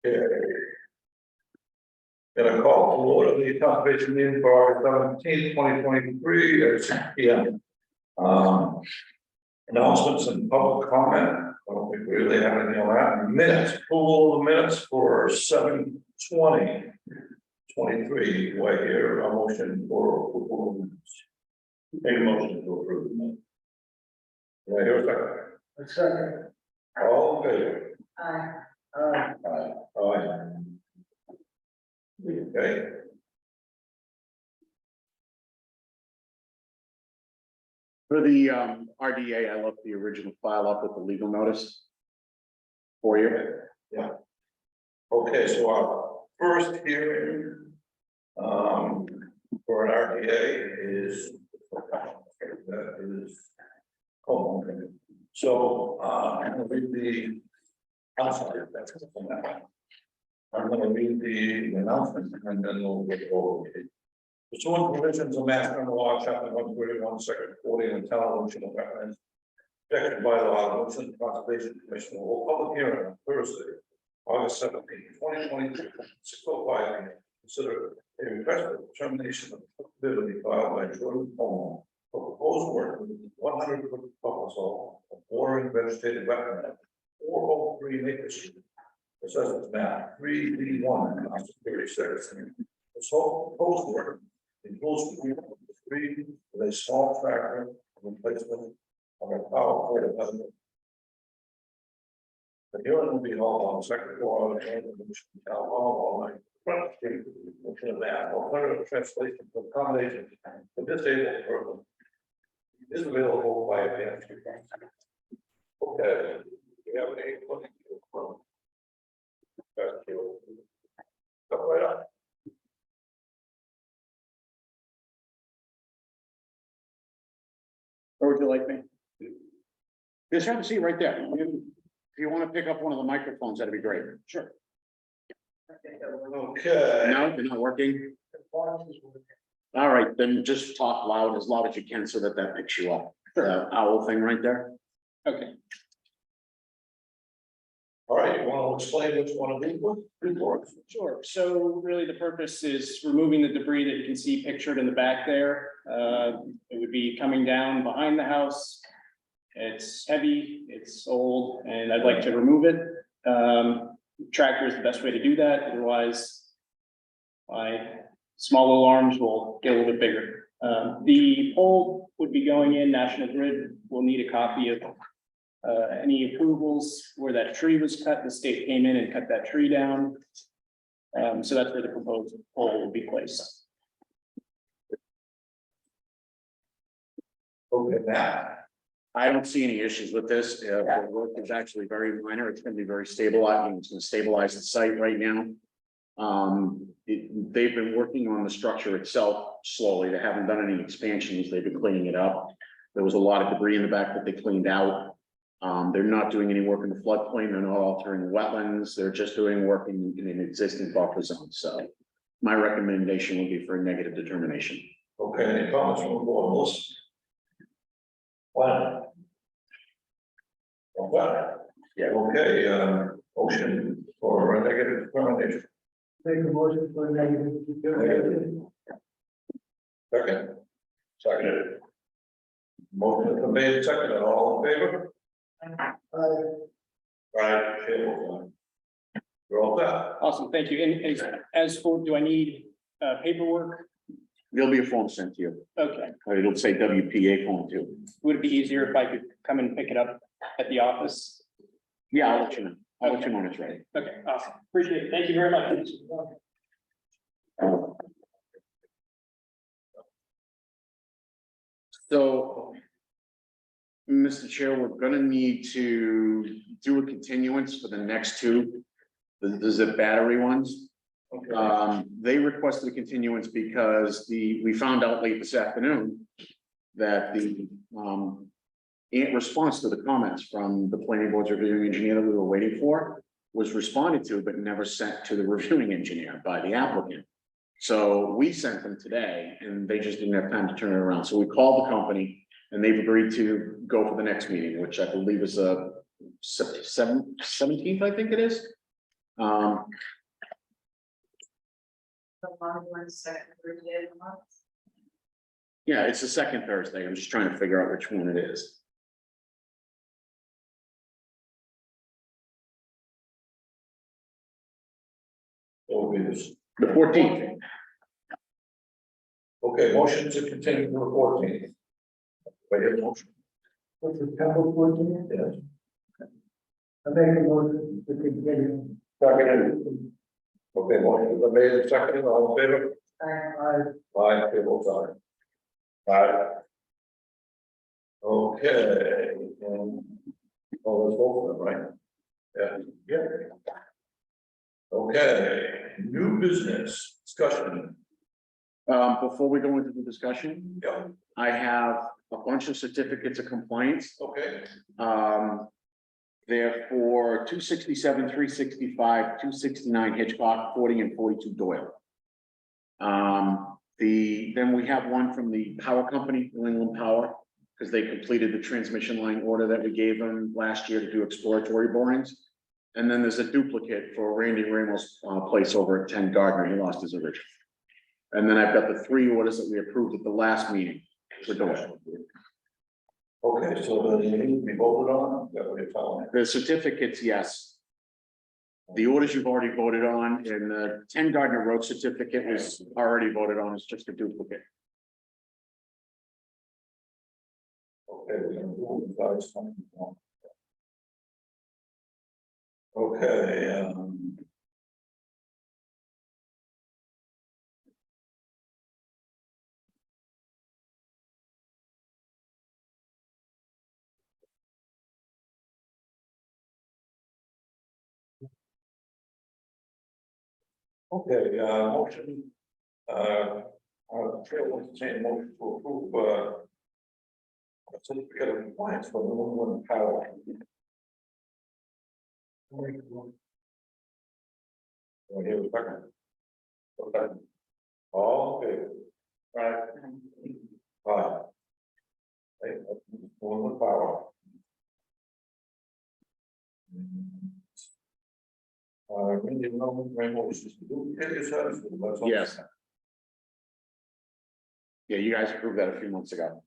Okay. Got a call to order the conservation meeting for August 17th, 2023 at 6 p.m. Announcements and public comment. I don't think we really have anything on that. Minutes, approval of the minutes for 7/20/23. Do I hear a motion for approval of the minutes? Make a motion to approve the minutes. Do I hear a second? A second. All in favor? Aye. Aye. Okay. For the RDA, I left the original file up with the legal notice for you. Yeah. Okay, so our first hearing for an RDA is that is. Oh, okay. So I'm gonna read the. I'm sorry, that's I'm gonna read the announcement and then we'll get over it. Pursuant to provisions of Mass General Law, Chapter 131, Section 40, and the Town of Ocean Wetlands, protected by law, Ocean Conservation Commission will hold public hearing on Thursday, August 17th, 2022, 6:05 p.m. Consider a request for determination of applicability filed by Jordan Palmer for proposed work with 100-foot buffer zone of watering vegetated wetland, 403 Maple Street. It says it's map 3D1 and 36. This whole proposed work includes three with a small tractor replacement of a power pole vessel. The hearing will be held on the second floor of the town hall on the front street, which is that alternative translation for accommodation for disabled person is available by advance. Okay, we have any questions from? Come right up. Where would you like me? Just have a seat right there. If you want to pick up one of the microphones, that'd be great. Sure. Okay. No, they're not working. All right, then just talk loud as you can so that picks you up. The owl thing right there. Okay. All right, you want to explain which one of these was? Sure. So really the purpose is removing the debris that you can see pictured in the back there. It would be coming down behind the house. It's heavy, it's old, and I'd like to remove it. Tractor is the best way to do that. Otherwise, my small little arms will get a little bit bigger. The pole would be going in. National Grid will need a copy of any approvals where that tree was cut. The state came in and cut that tree down. So that's where the proposed pole will be placed. Okay, now. I don't see any issues with this. The work is actually very minor. It's going to be very stabilizing. It's going to stabilize the site right now. They've been working on the structure itself slowly. They haven't done any expansions. They've been cleaning it up. There was a lot of debris in the back that they cleaned out. They're not doing any work in the floodplain. They're not altering the wetlands. They're just doing work in an existing buffer zone. So my recommendation would be for a negative determination. Okay, any comments from the board, Melissa? One. Okay. Yeah. Okay, motion for a negative determination. Make a motion for negative determination. Second. Seconded. Motion is made, seconded, all in favor? Right, table. You're all set. Awesome, thank you. And as for, do I need paperwork? There'll be a form sent to you. Okay, It'll say WPA form too. would it be easier if I could come and pick it up at the office? Yeah, I'll let you know. I'll let you know when it's ready. Okay, awesome. Appreciate it. Thank you very much. So, Mr. Chair, we're gonna need to do a continuance for the next two. There's the battery ones. Okay. They requested a continuance because we found out late this afternoon that the in response to the comments from the planning board's reviewing engineer that we were waiting for was responded to, but never sent to the reviewing engineer by the applicant. So we sent them today and they just didn't have time to turn it around. So we called the company and they've agreed to go for the next meeting, which I believe is 17th, I think it is. The long one, second Thursday of the month. Yeah, it's the second Thursday. I'm just trying to figure out which one it is. Will be this. The 14th. Okay, motion to continue to the 14th. Wait, a motion. What's September 14th? Yes. I make a motion to continue. Second. Okay, motion is made and seconded, all in favor? Aye, table aye. Aye. Okay, oh, there's both of them, right? Yeah. Yeah. Okay, new business discussion. Before we go into the discussion, Yeah, I have a bunch of certificates of compliance. okay, They're for 267, 365, 269 Hitchcock, 40 and 42 Doyle. Then we have one from the power company, New England Power, because they completed the transmission line order that we gave them last year to do exploratory borings. And then there's a duplicate for Randy Ramos' place over at 10 Gardner. He lost his original. And then I've got the 3 orders that we approved at the last meeting for Doyle. okay, so does it need to be voted on? Is that what you're telling me? The certificates, yes. The orders you've already voted on, and the 10 Gardner Road certificate was already voted on, it's just a duplicate. Okay, we're gonna do it without something. Okay, okay, motion, chair will entertain a motion to approve, a certificate of compliance for New England Power. Do I hear a second? Okay. All in favor? Right. Aye. Hey, New England Power. Randy Ramos is to do, you said, that's all? Yes. Yeah, you guys approved that a few months ago.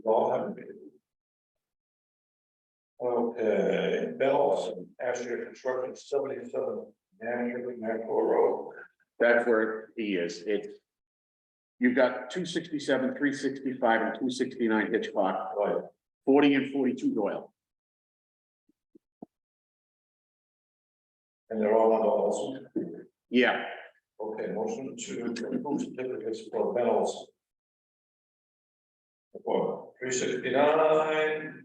All have it. Okay, Bell's, Asher Construction, 77 National Road. That's where he is. You've got 267, 365, and 269 Hitchcock, Right, 40 and 42 Doyle. and they're all on the also. Yeah, Okay, motion to approve certificates for Bell's. For 369.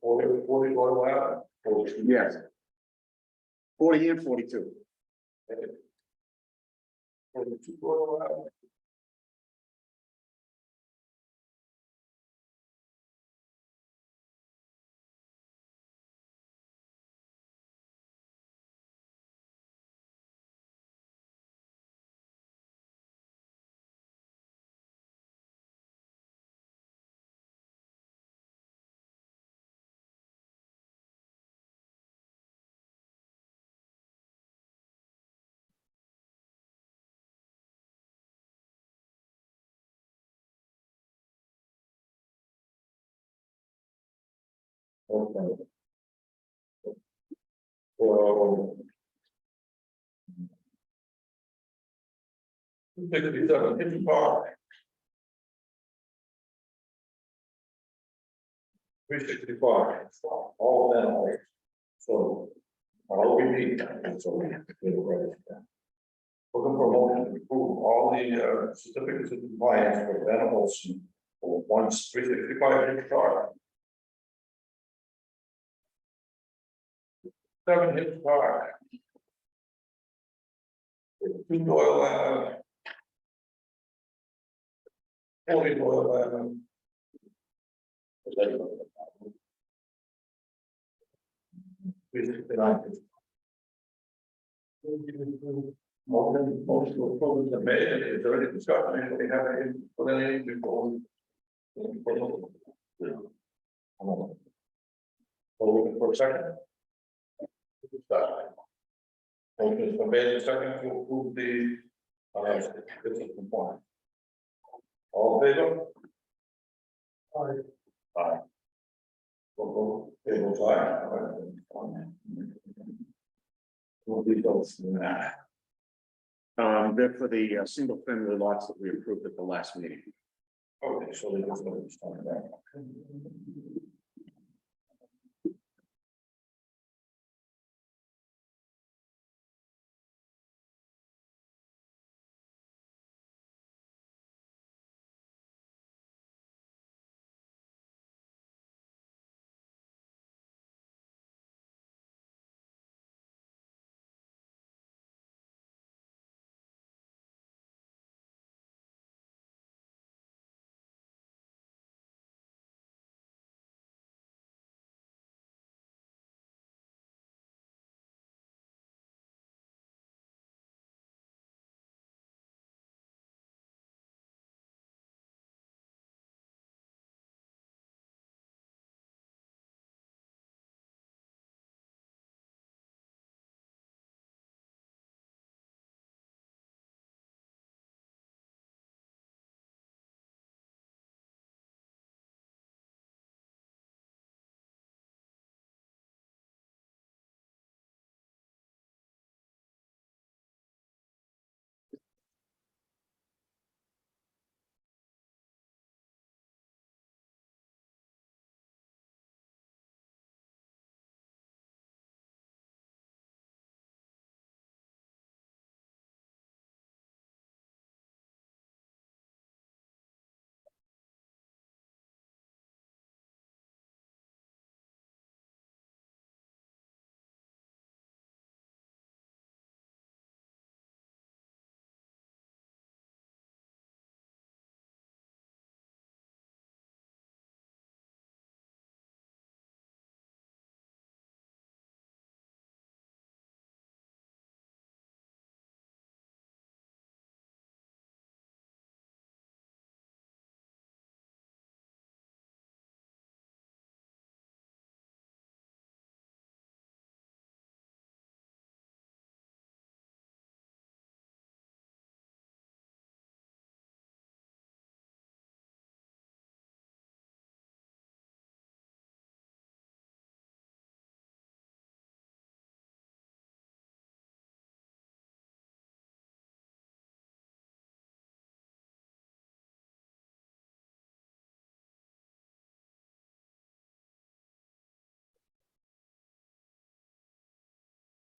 Forty Doyle Ave. 42. yes. 40 and 42. 42 Doyle Ave. Okay. So. 67 Hitchcock. 365, all then, so, all we need, so we have to do it right. Looking for motion to approve all the certificates of compliance for animals for 365 Hitchcock. 7 Hitchcock. 2 Doyle Ave. 40 Doyle Ave. Motion to approve the made, is there any discussion, anybody have any, for any before? Hold for a second. Motion is made and second to approve the, business compliance. All in favor? Aye. Table aye. Will be those in that. They're for the single family lots that we approved at the last meeting. Okay, so they just want to start that.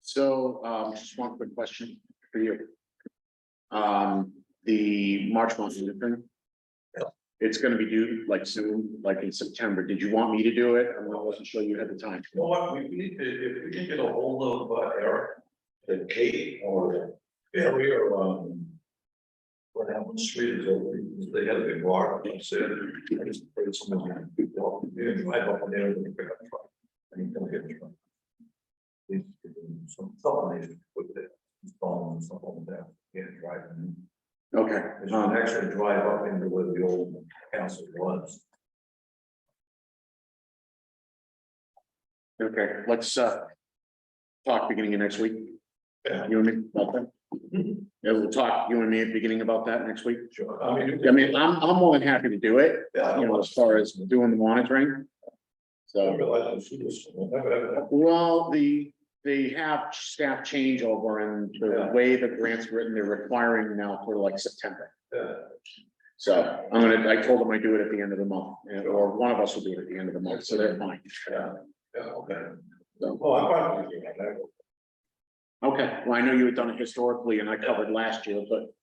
So, just one quick question for you. The March month thing. It's gonna be due like soon, like in September. Did you want me to do it? I wasn't sure you had the time. You know what, we need to, if we can get a hold of Eric, the Kate or the area around. What happened, street is over, they had a big bar, I said, I just prayed someone. Drive up there and pick up the truck. And he's gonna get the truck. These, someone needs to put that, phone and stuff on that, can't drive. Okay, You can actually drive up into where the old council was. okay, let's talk beginning of next week. Yeah. You and me about that? Yeah, we'll talk, you and me at the beginning about that next week. Sure, I'm more than happy to do it, yeah, you know, as far as doing the monitoring. I So, realize she was. well, they have staff changeover and the way the grant's written, they're requiring now for like September. So I told them I do it at the end of the month, or one of us will do it at the end of the month, so they're fine. Yeah, okay. So, Oh, I'm fine with that. okay, well, I know you had done it historically and I covered last year, but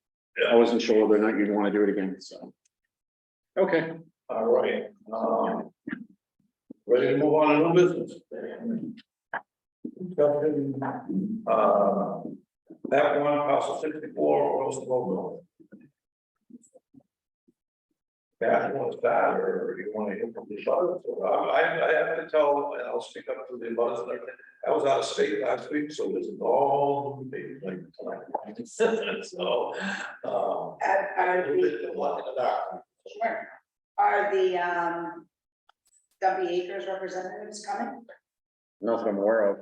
I wasn't sure whether or not you'd want to do it again, so. Okay, All right, ready to move on to new business? That one, parcel 64, Roosevelt Road. Matt, you want to start, or you want to hear from the butters? I have to tell, and I'll speak up to the butters and everything. I was out of state last week, so this is all new things like tonight. So, Are a little bit the, of luck in the dark. sure. Are the, Dumpy Acres representatives coming? Nothing I'm aware of.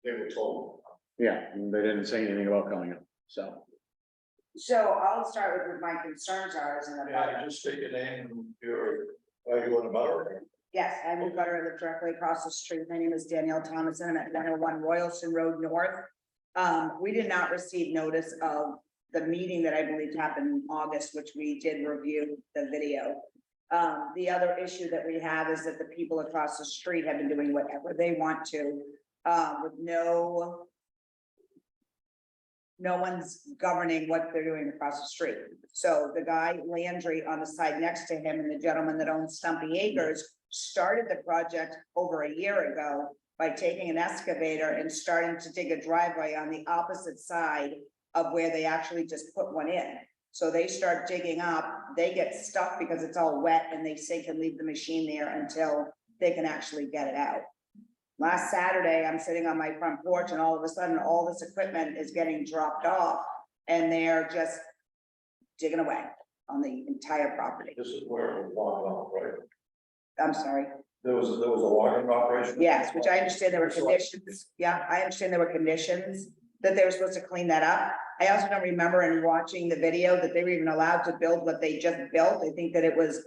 They were told. Yeah, and they didn't say anything about coming up, so. So I'll start with what my concerns are as an Yeah, abutter. just state your name and your, are you on a butter? Yes, I'm a butter, I live directly across the street. My name is Danielle Thomas and I'm at 101 Royalston Road North. We did not receive notice of the meeting that I believe happened in August, which we did review the video. The other issue that we have is that the people across the street have been doing whatever they want to, with no one's governing what they're doing across the street. So the guy Landry on the side next to him and the gentleman that owns Stumpy Acres started the project over a year ago by taking an excavator and starting to dig a driveway on the opposite side of where they actually just put one in. So they start digging up, they get stuck because it's all wet and they sink and leave the machine there until they can actually get it out. Last Saturday, I'm sitting on my front porch and all of a sudden, all this equipment is getting dropped off and they're just digging away on the entire property. This is where it was logged on, right? I'm sorry. There was a logging operation? Yes, which I understand there were conditions. Yeah, I understand there were conditions that they were supposed to clean that up. I also don't remember in watching the video that they were even allowed to build what they just built. I think that it was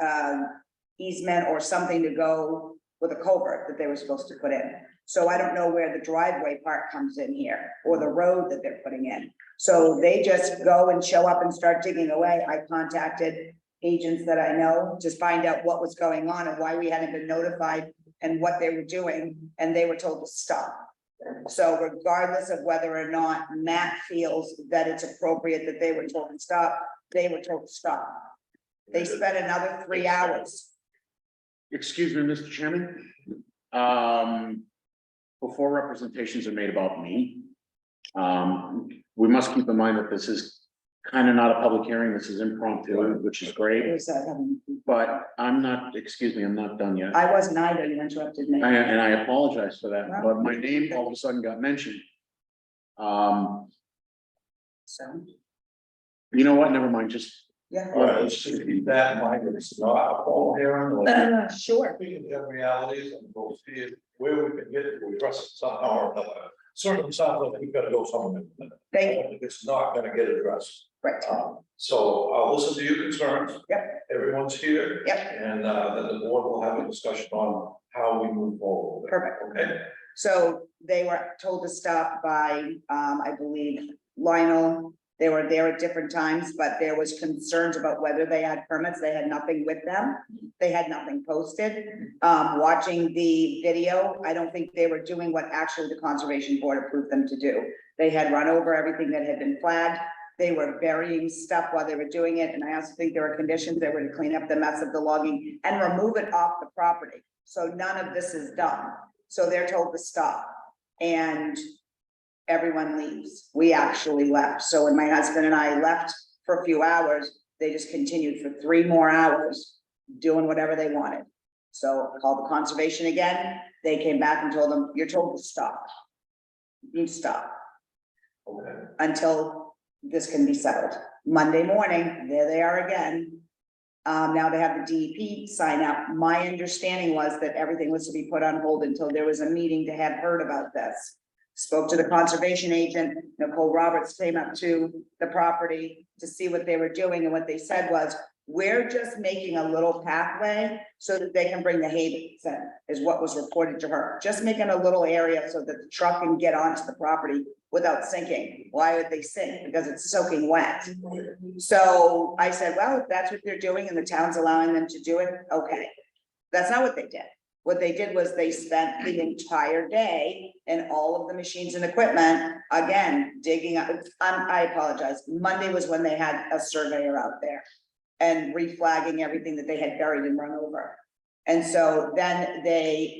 easement or something to go with a culvert that they were supposed to put in. So I don't know where the driveway part comes in here or the road that they're putting in. So they just go and show up and start digging away. I contacted agents that I know to find out what was going on and why we hadn't been notified and what they were doing, and they were told to stop. So regardless of whether or not Matt feels that it's appropriate that they were told to stop, they were told to stop. They spent another 3 hours. Excuse me, Mr. Chairman. Before representations are made about me, we must keep in mind that this is kind of not a public hearing. This is impromptu, which is great, but I'm not, excuse me, I'm not done yet. I wasn't either, you interrupted me. And I apologize for that, but my name all of a sudden got mentioned. So, You know what? Never mind, just, yeah. All right, let's just keep that in mind, it's not a formal hearing, like, Sure. speaking of realities, and we'll see where we can get it, we address it somehow or another. Certainly sounds like we've got to go somewhere. Thank you. It's not gonna get addressed. Right. So I'll listen to your concerns. Yep. Everyone's here. Yep. And then the board will have a discussion on how we move forward. Perfect. Okay, So they were told to stop by, I believe, Lionel. They were there at different times, but there was concerns about whether they had permits. They had nothing with them. They had nothing posted. Watching the video, I don't think they were doing what actually the Conservation Board approved them to do. They had run over everything that had been flagged. They were burying stuff while they were doing it. And I also think there were conditions that were to clean up the mess of the logging and remove it off the property. So none of this is done. So they're told to stop. And everyone leaves. We actually left. So when my husband and I left for a few hours, they just continued for 3 more hours doing whatever they wanted. So I called the conservation again. They came back and told them, you're told to stop. You need to stop okay. until this can be settled. Monday morning, there they are again. Now they have the DEP sign up. My understanding was that everything was to be put on hold until there was a meeting to have heard about this. Spoke to the conservation agent, Nicole Roberts came up to the property to see what they were doing, and what they said was, we're just making a little pathway so that they can bring the hay bales in, is what was reported to her. Just making a little area so that the truck can get onto the property without sinking. Why would they sink? Because it's soaking wet. So I said, well, if that's what they're doing and the town's allowing them to do it, okay. That's not what they did. What they did was they spent the entire day and all of the machines and equipment, again, digging up. I apologize. Monday was when they had a surveyor out there and reflagging everything that they had buried and run over. And so then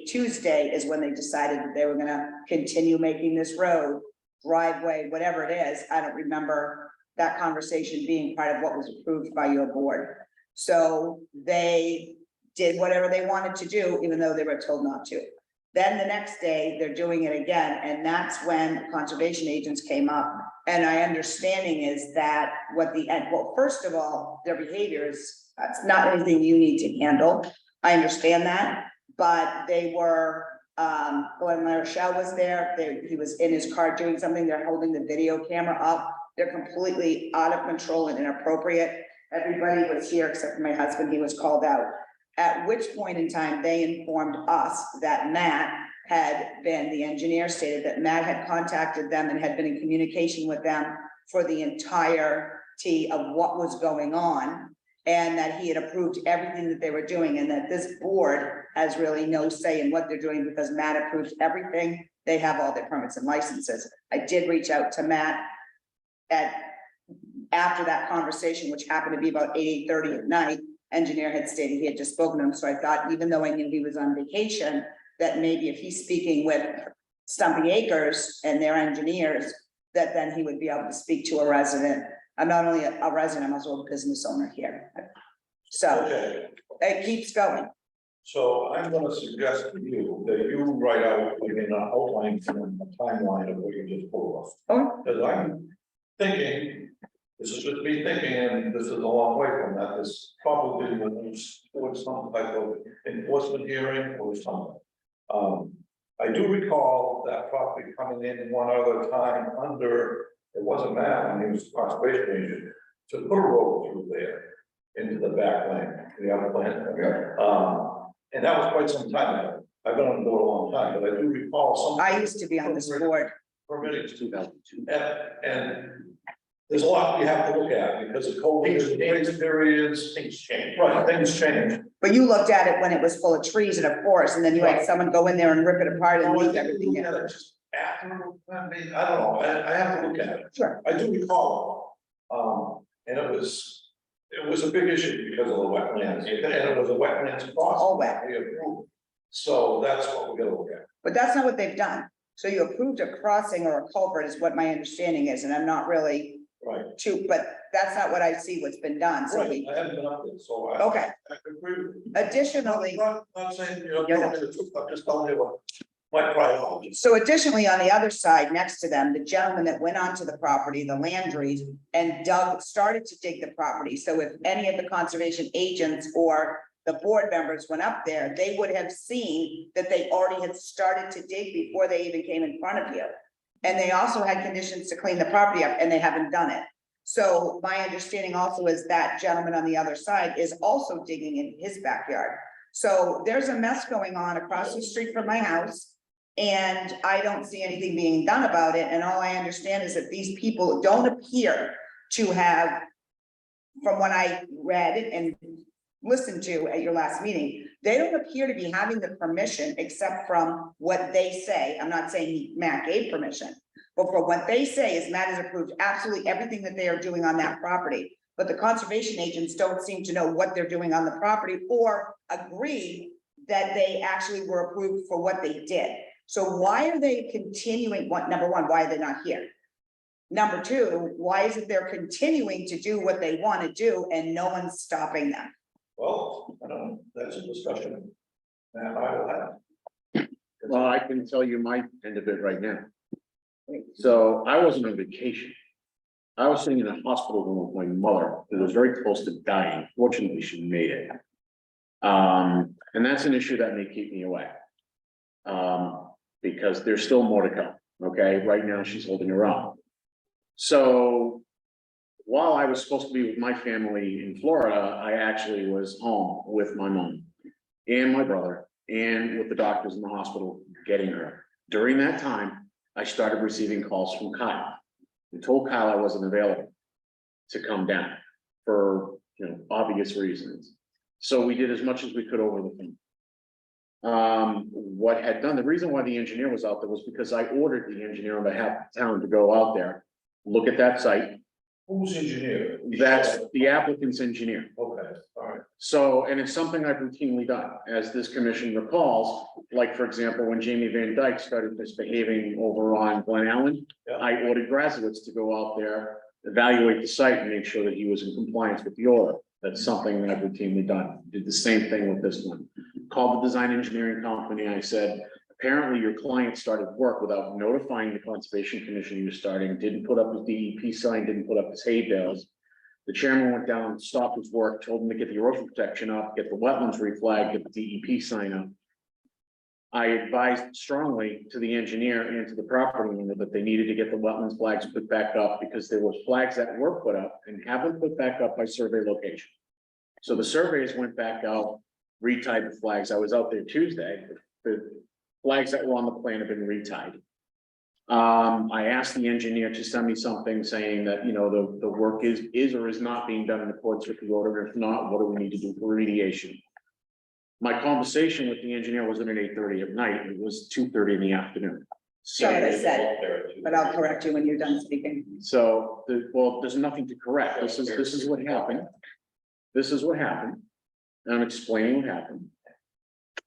Tuesday is when they decided that they were gonna continue making this road, driveway, whatever it is. I don't remember that conversation being part of what was approved by your board. So they did whatever they wanted to do, even though they were told not to. Then the next day, they're doing it again, and that's when conservation agents came up. And my understanding is that well, first of all, their behavior is, that's not anything you need to handle. I understand that, but they were, when Rochelle was there, he was in his car doing something, they're holding the video camera up. They're completely out of control and inappropriate. Everybody was here except for my husband, he was called out. At which point in time, they informed us that Matt the engineer stated that Matt had contacted them and had been in communication with them for the entirety of what was going on. And that he had approved everything that they were doing, and that this board has really no say in what they're doing because Matt approves everything. They have all their permits and licenses. I did reach out to Matt after that conversation, which happened to be about 8:30 at night. Engineer had stated he had just spoken to him, so I thought, even though I knew he was on vacation, that maybe if he's speaking with Stumpy Acres and their engineers, that then he would be able to speak to a resident. I'm not only a resident, I'm also a business owner here. So Okay, it keeps going. so I'm gonna suggest to you that you write out, an outline and a timeline of what you just told us. Oh, Because I'm thinking, this is just me thinking, and this is a long way from that, this probably will move towards some type of enforcement hearing or something. I do recall that property coming in one other time under, it wasn't Matt, when he was conservation agent, to put a road through there into the back lane, the other lane. And that was quite some time ago. I've been on the board a long time, but I do recall some. I used to be on this board. Permitting, 2002. and there's a lot we have to look at because of COVID, grace periods. Things change. Right, things change. But you looked at it when it was full of trees and a forest, and then you had someone go in there and rip it apart and leave everything in. Just after, I mean, I don't know, I have to look at it. Sure. I do recall, and it was a big issue because of the wetlands, and it was a wetlands crossing. All wet. We approved. So that's what we're gonna look at. But that's not what they've done. So you approved a crossing or a culvert is what my understanding is, and I'm not really Right, but that's not what I see what's been done, so right, we, I haven't been up there, so I. okay. I agree with you. Additionally, Not saying, I'm just telling you what my priorities. so additionally, on the other side, next to them, the gentleman that went onto the property, the Landrys, and started to dig the property. So if any of the conservation agents or the board members went up there, they would have seen that they already had started to dig before they even came in front of you. And they also had conditions to clean the property up, and they haven't done it. So my understanding also is that gentleman on the other side is also digging in his backyard. So there's a mess going on across the street from my house. And I don't see anything being done about it, and all I understand is that these people don't appear to have, from what I read and listened to at your last meeting, they don't appear to be having the permission except from what they say. I'm not saying Matt gave permission, but for what they say is Matt has approved absolutely everything that they are doing on that property. But the conservation agents don't seem to know what they're doing on the property or agree that they actually were approved for what they did. So why are they continuing? Number one, why are they not here? Number two, why is it they're continuing to do what they want to do and no one's stopping them? Well, I don't know, that's a discussion that I will have. Well, I can tell you my end of it right now. So I wasn't on vacation. I was sitting in a hospital room with my mother, who was very close to dying. Fortunately, she made it. And that's an issue that may keep me away. Because there's still more to come, okay? Right now, she's holding her own. So while I was supposed to be with my family in Florida, I actually was home with my mom and my brother and with the doctors in the hospital getting her. During that time, I started receiving calls from Kyle. I told Kyle I wasn't available to come down for, obvious reasons. So we did as much as we could over the phone. The reason why the engineer was out there was because I ordered the engineer on behalf of the town to go out there, look at that site. Who's engineer? That's the applicant's engineer. Okay, all right. So, and it's something I've routinely done, as this commission recalls, like, for example, when Jamie Van Dyke started misbehaving over on Glen Allen, Yeah. I ordered graduates to go out there, evaluate the site and make sure that he was in compliance with the order. That's something that I've routinely done. Did the same thing with this one. Called the design engineering company. I said, apparently your client started work without notifying the Conservation Commission he was starting, didn't put up his DEP sign, didn't put up his hay bales. The chairman went down, stopped his work, told him to get the erosion protection up, get the wetlands reflagged, get the DEP sign up. I advised strongly to the engineer and to the property owner that they needed to get the wetlands flags put back up because there was flags that were put up and haven't put back up by survey location. So the surveyors went back out, retied the flags. I was out there Tuesday. The flags that were on the plan have been retied. I asked the engineer to send me something saying that, you know, the work is or is not being done in accordance with the order. If not, what do we need to do for remediation? My conversation with the engineer wasn't at 8:30 at night, it was 2:30 in the afternoon. So, Sorry, I said, but I'll correct you when you're done speaking. so, well, there's nothing to correct. This is what happened. This is what happened. And I'm explaining what happened.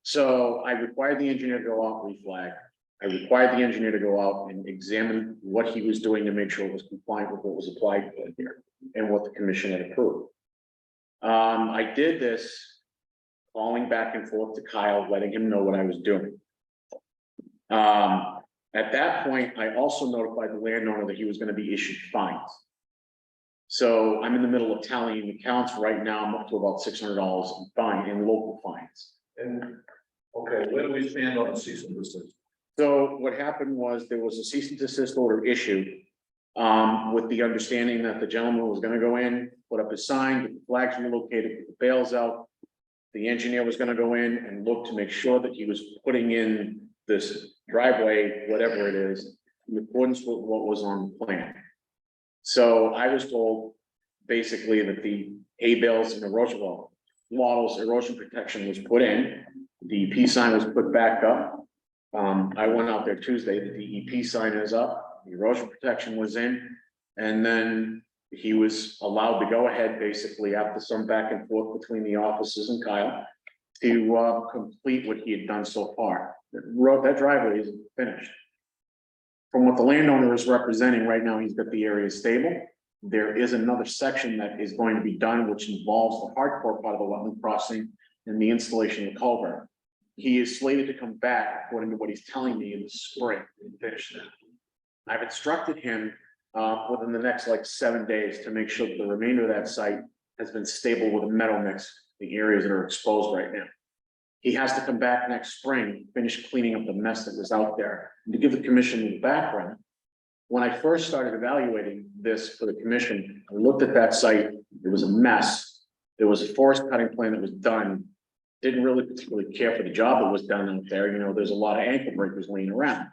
So I required the engineer to go out, reflag. I required the engineer to go out and examine what he was doing to make sure it was compliant with what was applied for here and what the commission had approved. I did this calling back and forth to Kyle, letting him know what I was doing. At that point, I also notified the landowner that he was going to be issued fines. So I'm in the middle of tallying the counts right now. I'm up to about $600 in fine and local fines. And, okay, where do we stand on the cease and desist? So what happened was there was a cease and desist order issued with the understanding that the gentleman was gonna go in, put up his sign, get the flags relocated, get the bales out. The engineer was gonna go in and look to make sure that he was putting in this driveway, whatever it is, in accordance with what was on the plan. So I was told basically that the hay bales and erosion wattles, erosion protection was put in, the DEP sign was put back up. I went out there Tuesday, the DEP sign is up, the erosion protection was in, and then he was allowed to go ahead basically after some back and forth between the offices and Kyle to complete what he had done so far. That driveway isn't finished. From what the landowner is representing right now, he's got the area stable. There is another section that is going to be done, which involves the hardcore part of the wetland crossing and the installation of the culvert. He is slated to come back, according to what he's telling me, in the spring and finish that. I've instructed him within the next like 7 days to make sure that the remainder of that site has been stable with a metal mix, the areas that are exposed right now. He has to come back next spring, finish cleaning up the mess that was out there. And to give the commission the background, when I first started evaluating this for the commission, I looked at that site, it was a mess. There was a forest cutting plan that was done. Didn't really particularly care for the job that was done out there. You know, there's a lot of ankle breakers laying around.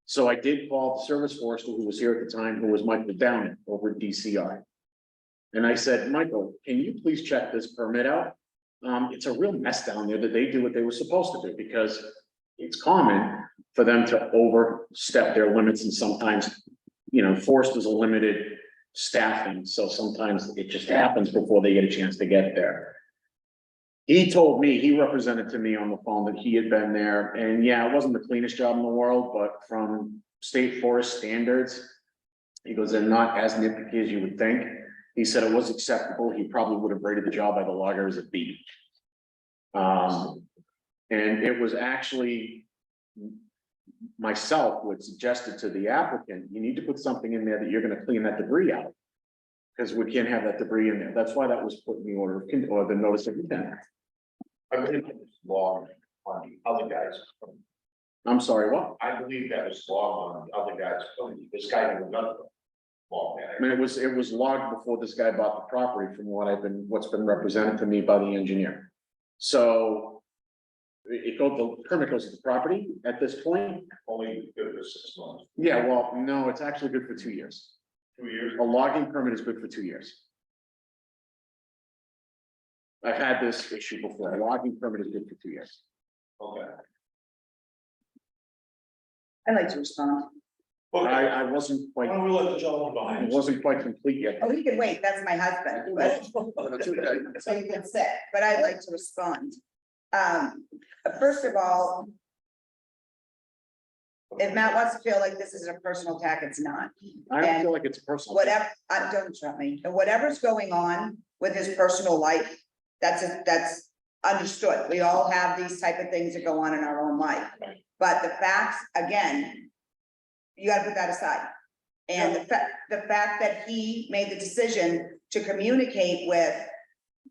So I did call the service forester who was here at the time, who was Michael Downing over at DCI. And I said, Michael, can you please check this permit out? It's a real mess down there that they do what they were supposed to do, because it's common for them to overstep their limits, and sometimes, you know, foresters are limited staffing, so sometimes it just happens before they get a chance to get there. He told me, he represented to me on the phone that he had been there, and yeah, it wasn't the cleanest job in the world, but from state forest standards, he goes, they're not as nitpicky as you would think. He said it was acceptable. He probably would have rated the job by the logger as a B. And it was actually myself who had suggested to the applicant, you need to put something in there that you're gonna clean that debris out. Because we can't have that debris in there. That's why that was put in the order of, or the notice of intent. I believe it was logged on the other guys. I'm sorry, what? I believe that was logged on the other guys. This guy never done it. Log I mean, it was logged before this guy bought the property, from what's been represented to me by the engineer. So the permit goes to the property at this point. only good for 6 months. Yeah, well, no, it's actually good for 2 years. 2 years. A logging permit is good for 2 years. I've had this issue before. A logging permit is good for 2 years. Okay. I'd like to respond. Okay, I wasn't why quite, don't we let the gentleman it behind? wasn't quite complete yet. Oh, he can wait, that's my husband, but so you can sit, but I'd like to respond. First of all, If Matt wants to feel like this is a personal attack, it's not. I don't feel like it's personal. Whatever, don't interrupt me, and whatever's going on with his personal life, that's understood. We all have these type of things that go on in our own life. But the facts, again, you gotta put that aside. And the fact that he made the decision to communicate with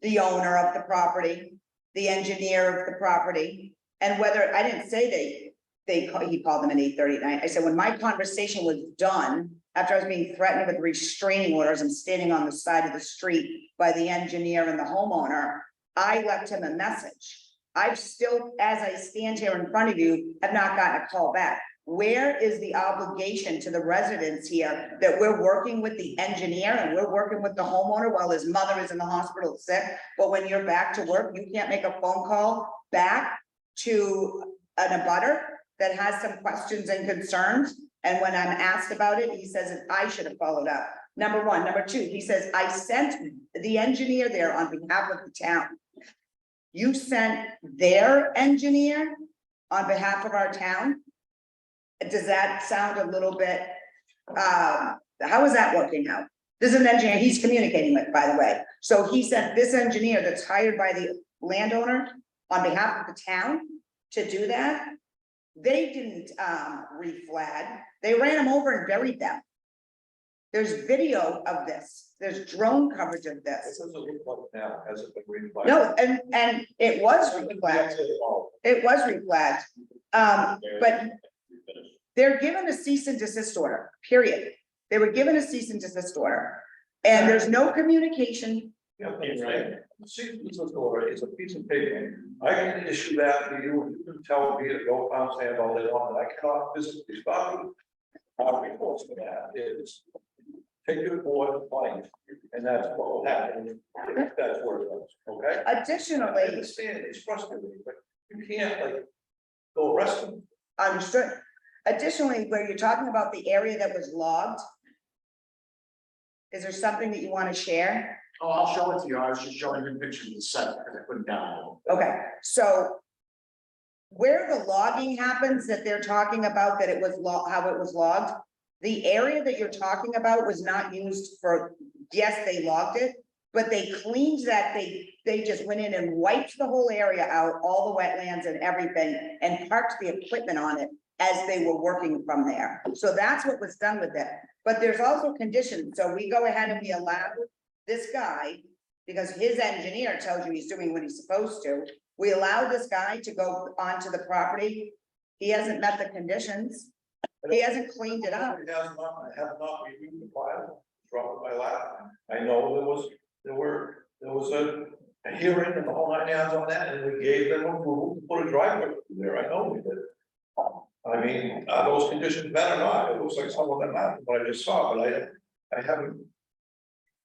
the owner of the property, the engineer of the property, and whether, I didn't say he called them at 8:30 at night. I said, when my conversation was done, after I was being threatened with restraining orders, I'm standing on the side of the street by the engineer and the homeowner, I left him a message. I've still, as I stand here in front of you, have not gotten a call back. Where is the obligation to the residents here that we're working with the engineer and we're working with the homeowner while his mother is in the hospital sick? But when you're back to work, you can't make a phone call back to an abutter that has some questions and concerns. And when I'm asked about it, he says that I should have followed up. Number one. Number two, he says, I sent the engineer there on behalf of the town. You sent their engineer on behalf of our town? Does that sound a little bit, how is that working out? This is an engineer he's communicating with, by the way. So he sent this engineer that's hired by the landowner on behalf of the town to do that. They didn't reflag, they ran them over and buried them. There's video of this, there's drone coverage of It this. doesn't look like now, has it been reflagged? No, and it was reflagged, it was reflagged. But they're given a cease and desist order, period. They were given a cease and desist order. And there's no communication. Yeah, that's right. Cease and order is a piece of paper. I can issue that to you, and you can tell me to go pound sand all day long, and I cannot physically stop you. Our recourse for that is take your board and fight, and that's what will happen if that's where it goes, okay? I Additionally, understand, it's frustrating, but you can't like go arrest them. understood. Additionally, where you're talking about the area that was logged. Is there something that you want to share? Oh, I'll show it to you. I was just showing you pictures of the site because I couldn't download. Okay, so. Where the logging happens that they're talking about, that it was how it was logged. The area that you're talking about was not used for, yes, they logged it, but they cleaned that, they just went in and wiped the whole area out, all the wetlands and everything, and parked the equipment on it as they were working from there. So that's what was done with it. But there's also conditions, so we go ahead and we allow this guy, because his engineer tells you he's doing what he's supposed to. We allow this guy to go onto the property. He hasn't met the conditions. He hasn't cleaned it up. It has not, I have not reviewed the file, dropped my lap. I know there was a hearing and the whole 9 yards on that, and we gave them approval to put a driveway through there. I know we did. I mean, are those conditions better or not? It looks like some of them happened, what I just saw, but I haven't.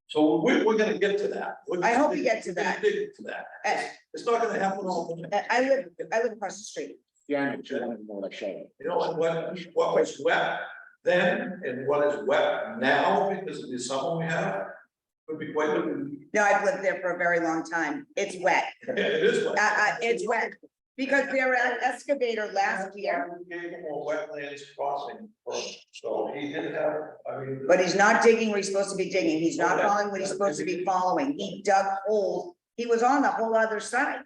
So we're gonna get to that. I hope we get to that. We're gonna dig to that. It's not gonna happen all the time. I live across the street. Yeah, I know what I showed. You know, and what was wet then and what is wet now because of the summer we have, would be quite different. No, I've lived there for a very long time. It's wet. It is wet. It's wet. Because there an excavator last year, We gave him a wetlands crossing, so he did have, I mean. but he's not digging where he's supposed to be digging. He's not following what he's supposed to be following. He dug holes. He was on the whole other side.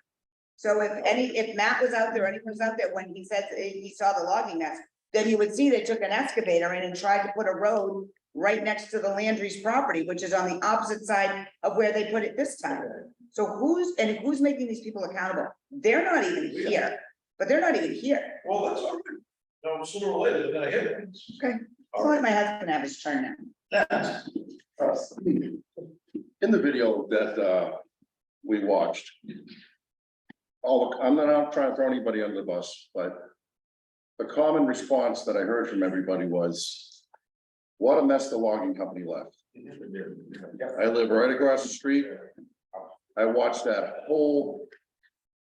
So if Matt was out there, anyone was out there when he said he saw the logging nest, then you would see they took an excavator in and tried to put a road right next to the Landry's property, which is on the opposite side of where they put it this time. So who's making these people accountable? They're not even here, but they're not even here. Well, that's all right. No, sooner or later, they're gonna hit it. Okay. I'll let my husband have his turn now. In the video that we watched. I'm not trying to throw anybody under the bus, but the common response that I heard from everybody was, what a mess the logging company left. I live right across the street. I watched that whole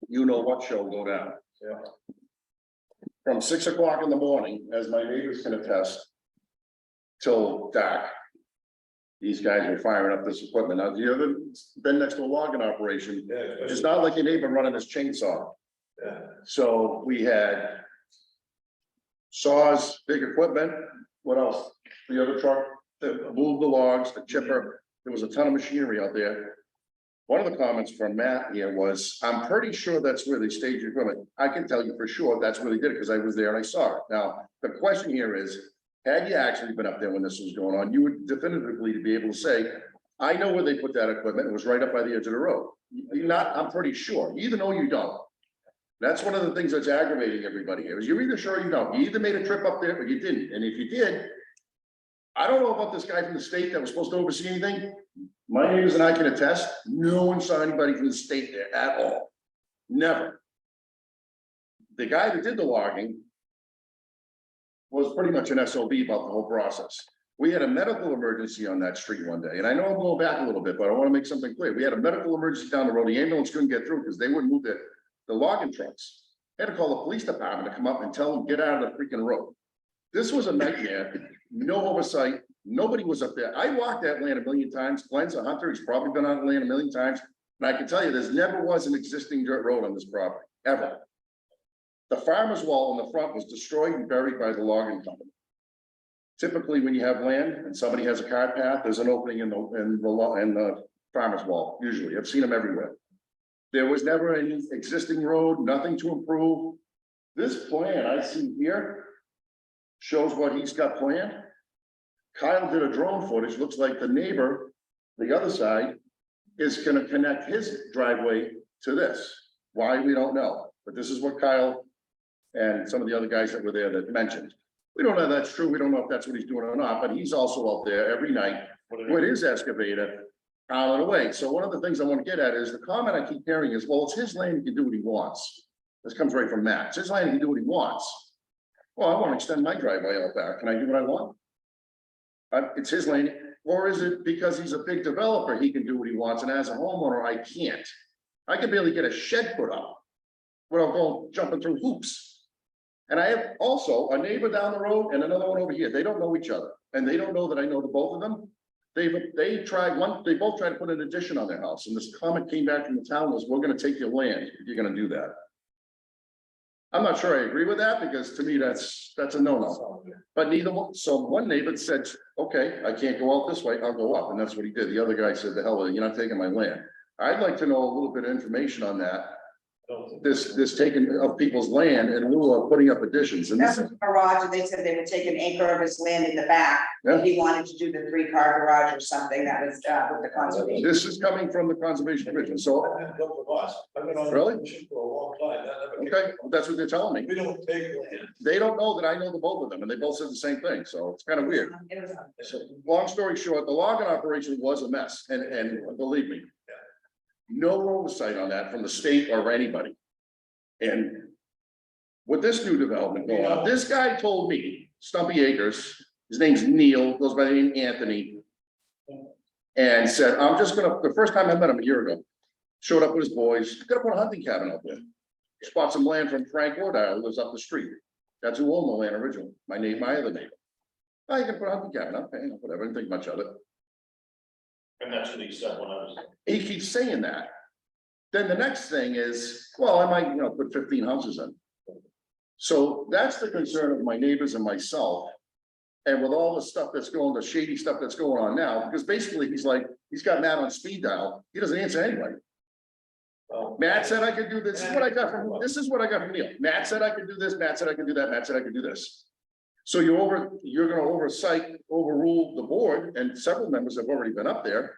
you-know-what show go down. Yeah. From 6 o'clock in the morning, as my neighbors can attest, till dark. These guys were firing up this equipment. Now, have you ever been next to a logging operation? Yeah. It's not like your neighbor running his chainsaw. Yeah. So we had saws, big equipment, what else? The other truck that moved the logs, the chipper, there was a ton of machinery out there. One of the comments from Matt here was, I'm pretty sure that's where they staged your equipment. I can tell you for sure that's where they did it, because I was there and I saw it. Now, the question here is, had you actually been up there when this was going on, you would definitively be able to say, I know where they put that equipment, it was right up by the edge of the road. You're not, I'm pretty sure, you either know or you don't. That's one of the things that's aggravating everybody here, is you're either sure or you don't, you either made a trip up there or you didn't, and if you did. I don't know about this guy from the state that was supposed to oversee anything. My neighbors and I can attest, no one saw anybody from the state there at all. Never. The guy that did the logging was pretty much an SOB about the whole process. We had a medical emergency on that street one day, and I know I'm going back a little bit, but I want to make something clear. We had a medical emergency down the road. The ambulance couldn't get through because they wouldn't move the logging trucks. Had to call the police department to come up and tell them, get out of the freaking road. This was a nightmare, no oversight, nobody was up there. I walked that land a million times. Glenn's a hunter, he's probably been on the land a million times. And I can tell you, there's never was an existing dirt road on this property, ever. The farmer's wall in the front was destroyed and buried by the logging company. Typically, when you have land and somebody has a cart path, there's an opening in the farmer's wall, usually. I've seen them everywhere. There was never any existing road, nothing to improve. This plan I see here shows what he's got planned. Kyle did a drone footage, looks like the neighbor, the other side, is gonna connect his driveway to this. Why, we don't know, but this is what Kyle and some of the other guys that were there that mentioned. We don't know if that's true, we don't know if that's what he's doing or not, but he's also out there every night with his excavator plowing away. So one of the things I want to get at is the comment I keep hearing is, well, it's his land, he can do what he wants. This comes right from Matt. It's his land, he can do what he wants. Well, I want to extend my driveway out back. Can I do what I want? It's his lane, or is it because he's a big developer, he can do what he wants, and as a homeowner, I can't? I can barely get a shed put up without going jumping through hoops. And I have also a neighbor down the road and another one over here. They don't know each other, and they don't know that I know the both of them. They both tried to put an addition on their house, and this comment came back from the town was, we're gonna take your land if you're gonna do that. I'm not sure I agree with that, because to me, that's a no-no. But neither one, so one neighbor said, okay, I can't go out this way, I'll go up, and that's what he did. The other guy said, the hell with it, you're not taking my land. I'd like to know a little bit of information on that. This taking of people's land in lieu of putting up additions, and That's this a garage, and they said they would take an acre of his land in the back. Yeah. If he wanted to do the 3-car garage or something, that was with the conservation. this is coming from the conservation division, so, I've been on Really? the commission for a long time. That never came- okay, that's what they're telling me. We don't take land. They don't know that I know the both of them, and they both said the same thing, so it's kind of weird. It was- So, long story short, the logging operation was a mess, and believe me. No oversight on that from the state or anybody. And with this new development going on, this guy told me, Stumpy Acres, his name's Neil, goes by the name Anthony. And said, I'm just gonna, the first time I met him a year ago, showed up with his boys, gonna put a hunting cabin out there. Bought some land from Frank Wardile, who lives up the street. That's who owned the land originally, my other neighbor. I can put a hunting cabin up, hey, whatever, didn't think much of it. And that's what he said when I was. He keeps saying that. Then the next thing is, well, I might, put 15 houses in. So that's the concern of my neighbors and myself. And with all the stuff that's going, the shady stuff that's going on now, because basically he's got Matt on speed dial. He doesn't answer anybody. Matt said I could do this. This is what I got from Neil. Matt said I could do this. Matt said I could do that. Matt said I could do this. So you're gonna overrule the board, and several members have already been up there.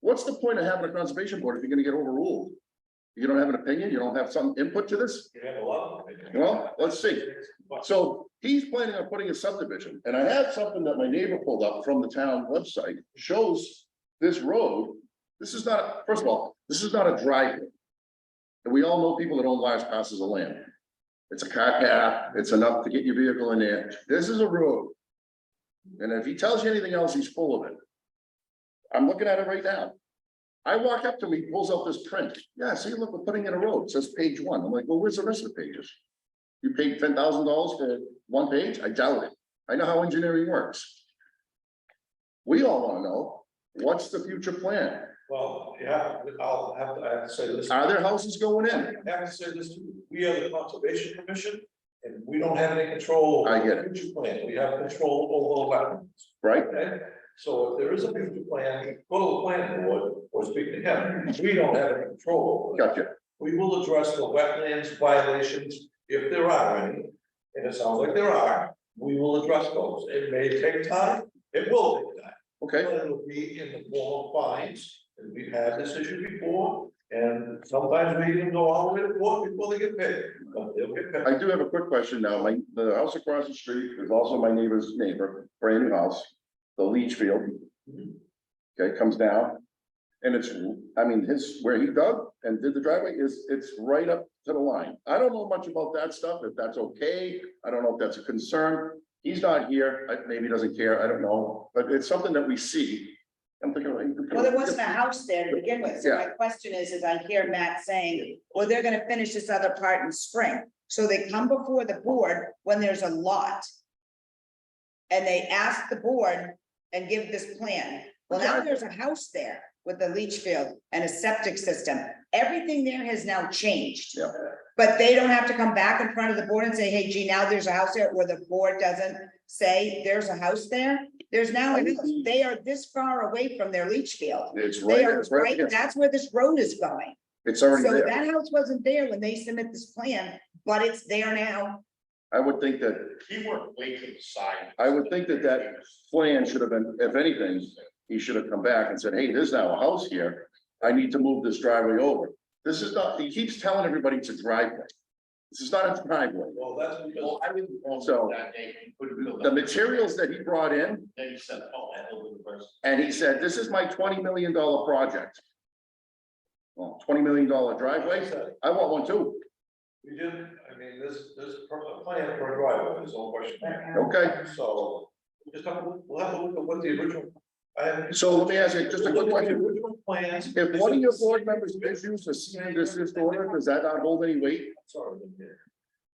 What's the point of having a conservation board if you're gonna get overruled? You don't have an opinion, you don't have some input to this? You have a lot of it. Well, let's see. So he's planning on putting a subdivision, and I have something that my neighbor pulled up from the town website, shows this road. This is not, first of all, this is not a driveway. And we all know people that own large parcels of land. It's a car path, it's enough to get your vehicle in there. This is a road. And if he tells you anything else, he's full of it. I'm looking at it right now. I walk up to him, he pulls out this print. Yeah, see, look, we're putting in a road. It says page 1. I'm like, well, where's the rest of the pages? You paid $10,000 for one page? I doubt it. I know how engineering works. We all want to know, what's the future plan? Well, yeah, I have to say this. Are there houses going in? I have to say this too. We are the conservation commission, And we don't have any control. I get it. Future plan, we have control over the wetlands. right? Okay, so if there is a future plan, go to the planning board or speak to him, we don't have any control. over it. Gotcha. We will address the wetlands violations if there are any, and it sounds like there are, we will address those. It may take time, it will take time. Okay, But it will be in the form of fines, and we've had this issue before, and sometimes we even go all the way to court before they get paid, but they'll get paid. I do have a quick question now. The house across the street is also my neighbor's neighbor, brand new house, the leach field. Okay, comes down. And it's, I mean, where he dug and did the driveway it's right up to the line. I don't know much about that stuff, if that's okay. I don't know if that's a concern. He's not here, maybe he doesn't care, I don't know, but it's something that we see. I'm thinking. Well, there wasn't a house there to begin with, so my question is I hear Matt saying, well, they're gonna finish this other part in spring. So they come before the board when there's a lot. And they ask the board and give this plan. Well, now there's a house there with the leach field and a septic system. Everything there has now changed. Yeah. But they don't have to come back in front of the board and say, hey, gee, now there's a house there, where the board doesn't say there's a house there. There's now, a house. They are this far away from their leach field. It's They right, are it's right, right, against- that's where this road is going. it's already So there. that house wasn't there when they submit this plan, but it's there now. I would think that, He worked way to the side. I would think that that plan should have been, if anything, he should have come back and said, hey, there's now a house here. I need to move this driveway over. This is not, he keeps telling everybody it's a driveway. This is not a driveway. Well, that's because. I didn't. So, That day, he couldn't build The up. materials that he brought in, Then he said, oh, I know the person. and he said, this is my $20 million project. Well, $20 million driveway, I want one too. We did, I mean, this a plan for a driveway, there's no question. Okay, So, we'll have to look at what the original. so let me ask you just a quick The question. original plans. If one of your board members issues a cease and desist order, does that not hold any weight? Sorry.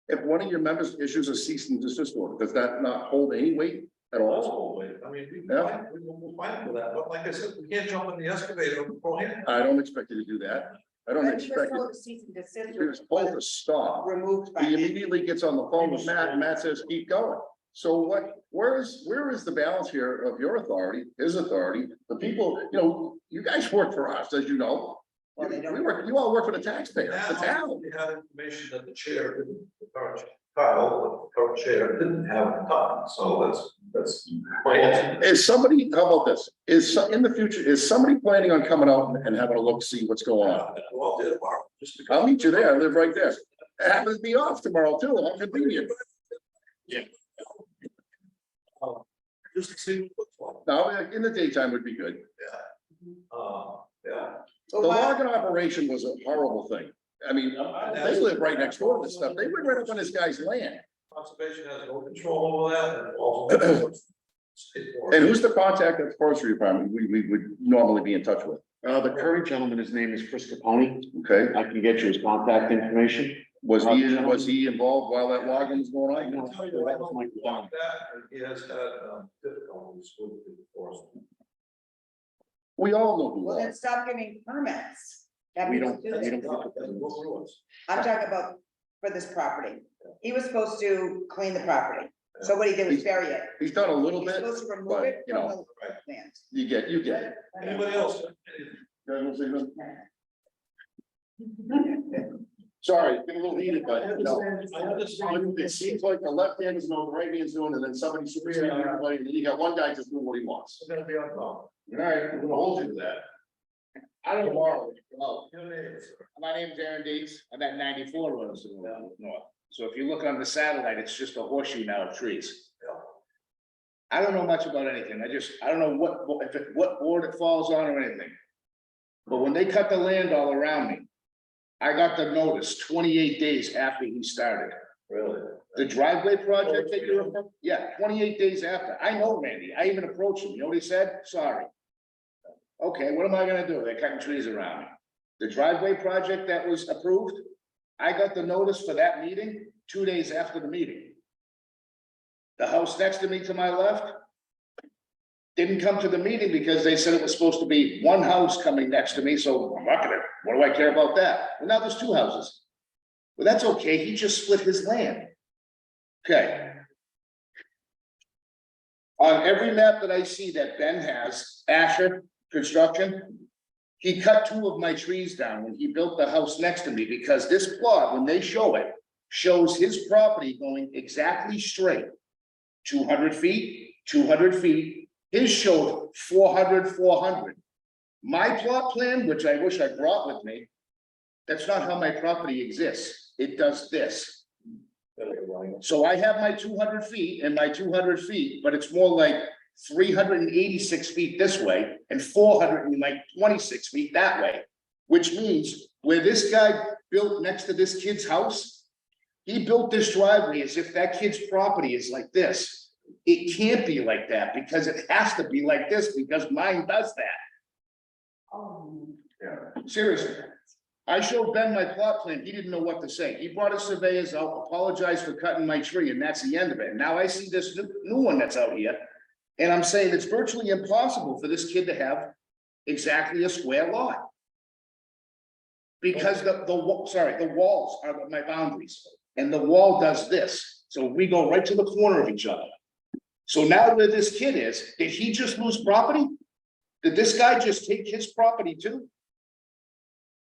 If one of your members issues a cease and desist order, does that not hold any weight at all? Also, I mean, we'll fight for that, but like I said, we can't jump in the excavator beforehand. I don't expect you to do that. I don't expect you. He was told to stop. Removed by. He immediately gets on the phone with Matt, and Matt says, keep going. So where is the balance here of your authority, his authority? The people, you guys work for us, as you know. Well, they don't. You all work for the taxpayer, the Now, town. we had information that the chair didn't, the current Kyle, the current chair didn't have time, so that's my answer. Is somebody, how about this? In the future, is somebody planning on coming out and having a look, see what's going on? Well, there are, just because. I'll meet you there. I live right there. It happens to be off tomorrow too. How convenient. Just to see what's going No, in the daytime would be good. on. Yeah. The logging operation was a horrible thing. I mean, they live right next door to this stuff. They went right up on this guy's land. Conservation has no control over that and also. And who's the contact at the forestry department we would normally be in touch with? The current gentleman, his name is Chris Capone. Okay, I can get you his contact information. was he involved while that logging was going on? No, that was Mike Down. He has had difficulties with the forest. We all know who Well, then logged. stop giving permits. Have We people don't- do we it. don't- I'm talking about for this property. He was supposed to clean the property. So what he did was bury it. He's done a little He's bit. supposed to remove but, it you from know, the land. You get it. Anybody else? Sorry, get a little heated, but no. I understand. It seems like the left hand is knowing the right hand's doing, and then somebody supersedes everybody, and then you got one guy just doing what he wants. It's gonna be on top. All right, we're gonna hold you to that. I don't know, Tomorrow. Your name is, sir. my name's Aaron Deeds, I'm at 94 Roads North. So if you look on the satellite, it's just a horseshoe now of trees. Yeah. I don't know much about anything, I don't know what board it falls on or anything. But when they cut the land all around me, I got the notice 28 days after he started. Really? The driveway project that you're, 28 days after. I know Randy. I even approached him. You know what he said? Sorry. Okay, what am I gonna do? They're cutting trees around me. The driveway project that was approved, I got the notice for that meeting 2 days after the meeting. The house next to me to my left didn't come to the meeting because they said it was supposed to be one house coming next to me, so I'm not gonna, what do I care about that? Well, now there's two houses. Well, that's okay. He just split his land. Okay. On every map that I see that Ben has, Asher Construction, he cut 2 of my trees down when he built the house next to me, because this plot, when they show it, shows his property going exactly straight. 200 feet, 200 feet, his showed 400, 400. My plot plan, which I wish I brought with me, that's not how my property exists. It does this. So I have my 200 feet and my 200 feet, but it's more like 386 feet this way and 426 feet that way. Which means where this guy built next to this kid's house, he built this driveway as if that kid's property is like this. It can't be like that because it has to be like this because mine does that. Oh. Seriously. I showed Ben my plot plan. He didn't know what to say. He brought his surveyors out, apologized for cutting my tree, and that's the end of it. Now I see this new one that's out here. And I'm saying it's virtually impossible for this kid to have exactly a square lot. Because the walls are my boundaries, and the wall does this. So we go right to the corner of each other. So now where this kid is, did he just lose property? Did this guy just take his property too?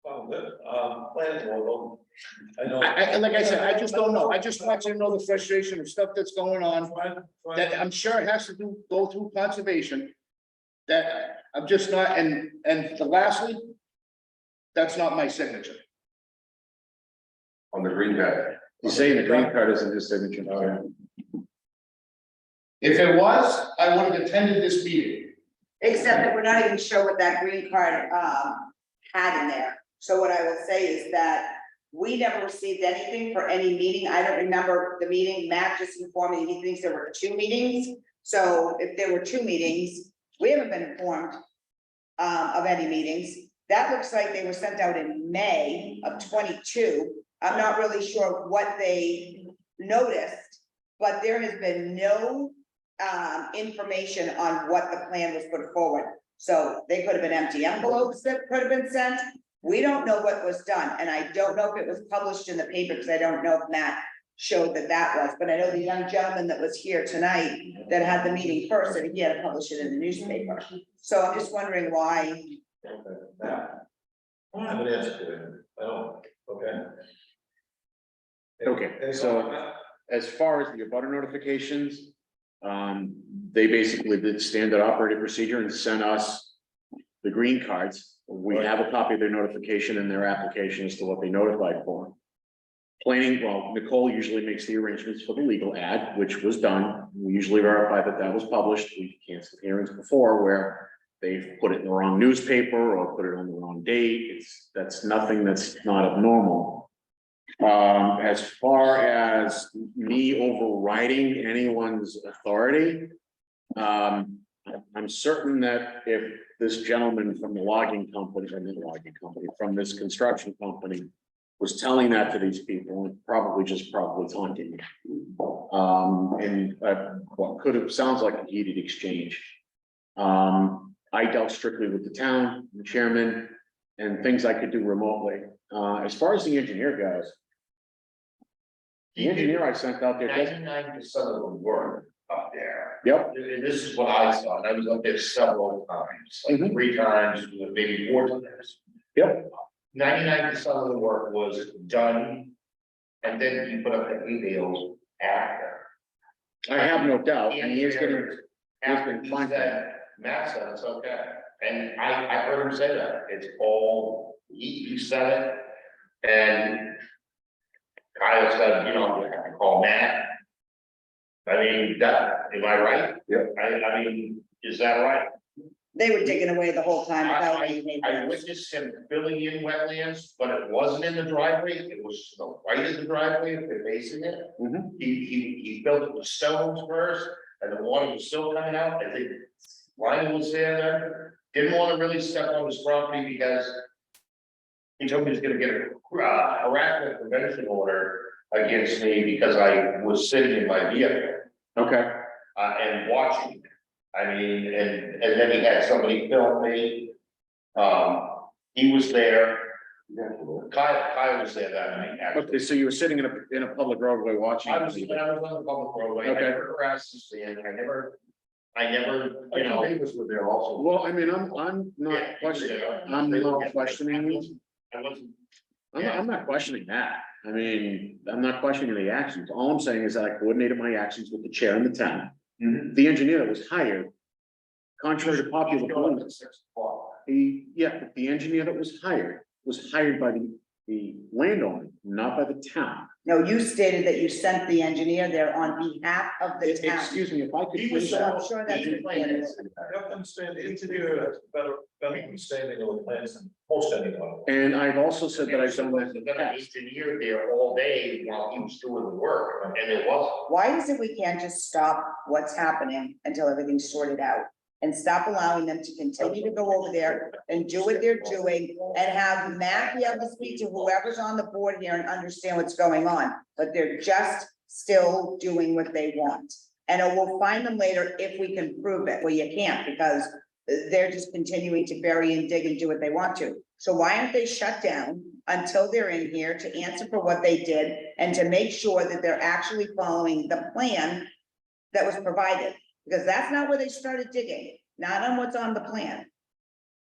Planning board, I know. Like I said, I just don't know. I just want you to know the frustration of stuff that's going on. That I'm sure it has to go through conservation. That I'm just not, and lastly, that's not my signature. On the green card. He's saying the green card isn't his signature. If it was, I would have attended this meeting. Except that we're not even sure what that green card, had in there. So what I will say is that we never received anything for any meeting. I don't remember the meeting. Matt just informed me he thinks there were 2 meetings. So if there were 2 meetings, we haven't been informed of any meetings. That looks like they were sent out in May of 22. I'm not really sure what they noticed, but there has been no information on what the plan was put forward. So they could have been empty envelopes that could have been sent. We don't know what was done, and I don't know if it was published in the paper, because I don't know if Matt showed that was, but I know the young gentleman that was here tonight that had the meeting first, and he had to publish it in the newspaper. So I'm just wondering why. Okay, now, I don't have an answer to it. I don't, okay. Okay, so as far as the abutter notifications, they basically did standard operating procedure and sent us the green cards. We have a copy of their notification and their application as to what they notified for. Planning, well, Nicole usually makes the arrangements for the legal ad, which was done. We usually verify that that was published. We canceled hearings before where they've put it in the wrong newspaper or put it on the wrong date. That's nothing that's not abnormal. As far as me overriding anyone's authority, I'm certain that if this gentleman from the logging company, from this construction company was telling that to these people, and probably taunting. What could have, sounds like a heated exchange. I dealt strictly with the town, the chairman, and things I could do remotely. As far as the engineer goes, the engineer I sent out there. 99% of the work up there. Yep. And this is what I saw, and I was up there several times, like Mhm. 3 times, maybe 4 times. Yep. 99% of the work was done, and then you put up the emails after. I have no doubt, and he is getting, After been he fine. said, Matt said it's okay, and I heard him say that, it's all, he said it, and Kyle said, you know, you have to call Matt. I mean, that, am I right? Yeah. I mean, is that right? They were digging away the whole time without any I neighbors. witnessed him filling in wetlands, but it wasn't in the driveway, it was the right of the driveway, if they're facing it. Mhm. He filled it with stones first, and the water was still coming out, I think Ryan was there then, didn't wanna really step on his property because he told me he was gonna get a harassment prevention order against me because I was sitting in my vehicle, okay, and watching. I mean, and then he had somebody film me. He was there, Kyle was there that night, actually. Okay, so you were sitting in a public roadway watching. I was on the public roadway, I Okay. never harassed the stand, I never, you know. Neighbors were there also. Well, I mean, I'm not Yeah, questioning, yeah. I'm not questioning you. I wasn't, I'm not questioning that. I mean, I'm not questioning the actions. All I'm saying is that I coordinated my actions with the chair in the town. The engineer that was hired, contrary to popular belief, the engineer that was hired by the landowner, not by the town. No, you stated that you sent the engineer there on behalf of the town. Excuse me, if I could He was please. So I'm sure that's the plan is. You have to understand, the engineer has better understanding of the plans than most anyone. And I've also said that I've done that in the been an past. engineer there all day while he was doing the work, and it wasn't. Why is it we can't just stop what's happening until everything's sorted out? And stop allowing them to continue to go over there and do what they're doing and have Matt be able to speak to whoever's on the board here and understand what's going on, but they're just still doing what they want. And we'll find them later if we can prove it. Well, you can't because they're just continuing to bury and dig and do what they want to. So why aren't they shut down until they're in here to answer for what they did and to make sure that they're actually following the plan that was provided? Because that's not where they started digging, not on what's on the plan.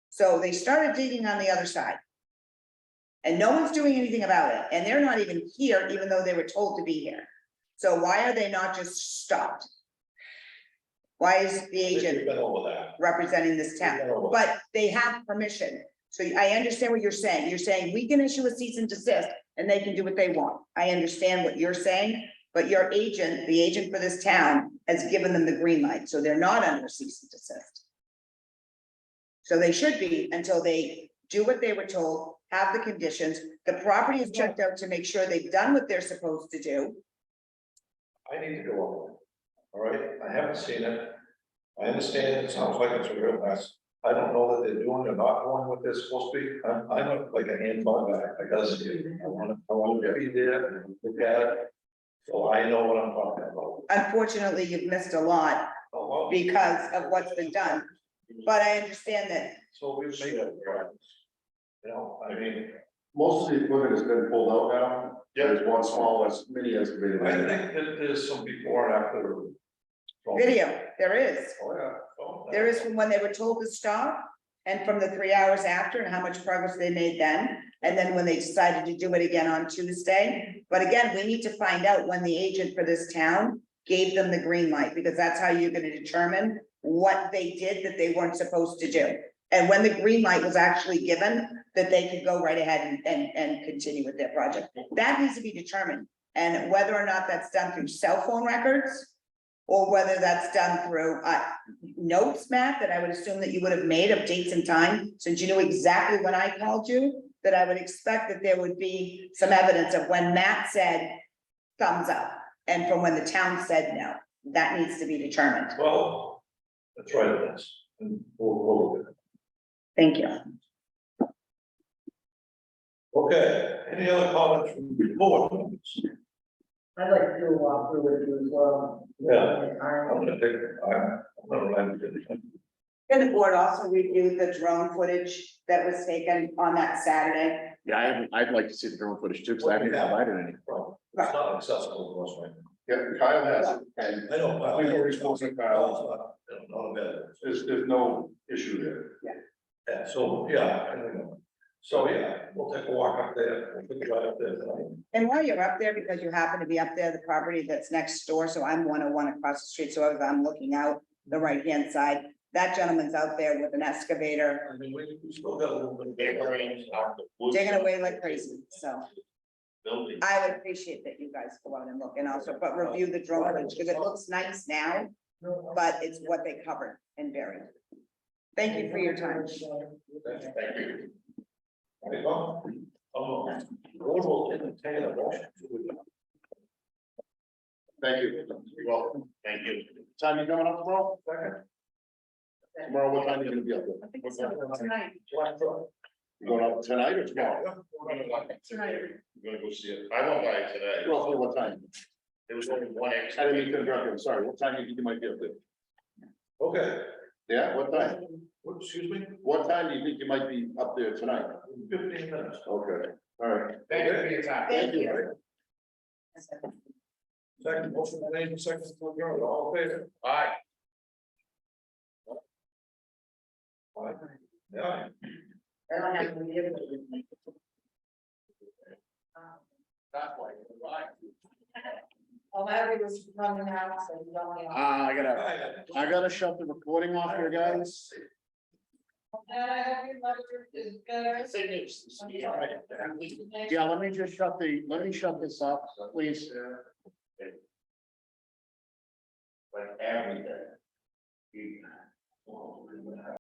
So they started digging on the other side. And no one's doing anything about it, and they're not even here, even though they were told to be here. So why are they not just stopped? Why is the You've agent been over that. representing this town? But they have permission. So I understand what you're saying. You're saying we can issue a cease and desist and they can do what they want. I understand what you're saying, but your agent, the agent for this town, has given them the green light, so they're not under cease and desist. So they should be until they do what they were told, have the conditions, the property is checked out to make sure they've done what they're supposed to do. I need to go over it. All right, I haven't seen it. I understand it sounds like it's a real mess. I don't know that they're doing or not doing what they're supposed to be. I'm like a handball guy. I gotta see it. I wanna be there and look at it. So I know what I'm talking about. Unfortunately, you've missed a lot Oh, well. because of what's been done, but I understand that. So we've made it. You know, I mean, Most of the equipment has been pulled out now. There's one small, mini excavator. I think that there's some before and after. Video, there is. Oh, yeah. Oh, There is from when they were told to stop and from the 3 hours after and how much progress they made then. And then when they decided to do it again on Tuesday. But again, we need to find out when the agent for this town gave them the green light, because that's how you're gonna determine what they did that they weren't supposed to do. And when the green light was actually given, that they could go right ahead and continue with their project. That needs to be determined. And whether or not that's done through cell phone records, or whether that's done through notes, Matt, that I would assume that you would have made of dates and time, since you knew exactly when I called you, that I would expect that there would be some evidence of when Matt said thumbs up, and from when the town said no. That needs to be determined. Well, that's right, it is. And we'll look at it. Thank you. Okay, any other comments from the board members? I'd like to walk through with you as well. Yeah. I'm gonna take, I'm gonna run with it. Can the board also review the drone footage that was taken on that Saturday? Yeah, I'd like to see the drone footage too, because I haven't provided any. Problem. It's not accessible to us right now. Yeah, Kyle has it, and I know. we've already spoken to Kyle. Not available. There's no issue there. Yeah, so, yeah, I don't know. So, yeah, we'll take a walk up there, we'll take a ride up there tonight. And while you're up there, because you happen to be up there, the property that's next door, so I'm 101 across the street, so as I'm looking out the right-hand side, that gentleman's out there with an excavator, I mean, we still got a little bit of. digging away like crazy, so. Building. I would appreciate that you guys go out and look, and also, but review the drone footage, because it looks nice now, but it's what they covered and buried. Thank you for your time. Thank you. Hey, we'll entertain a motion. Thank you. You're welcome. Thank you. Time you coming up tomorrow? Tomorrow, what time are you gonna be up there? I think so, tonight. You going up tonight or tomorrow? Tonight. You're gonna go see it. I went by it today. Roughly what time? There was only one I didn't mean to interrupt you, I'm sorry. What time do you think you might be up there? Okay, Yeah, what time? What, excuse me, What time do you think you might be up there tonight? 15 minutes. Okay, all right. Thank you for your time. Thank you. Second, motion made, second, to adjourn. All in favor? Aye. Aye. Yeah. I don't have to give it. That's why, aye. Oh, Larry was running out, so you don't get. I gotta shut the recording off here, guys. Dad, I hope your mother is good. Yeah, let me just shut this up, please. Like every day.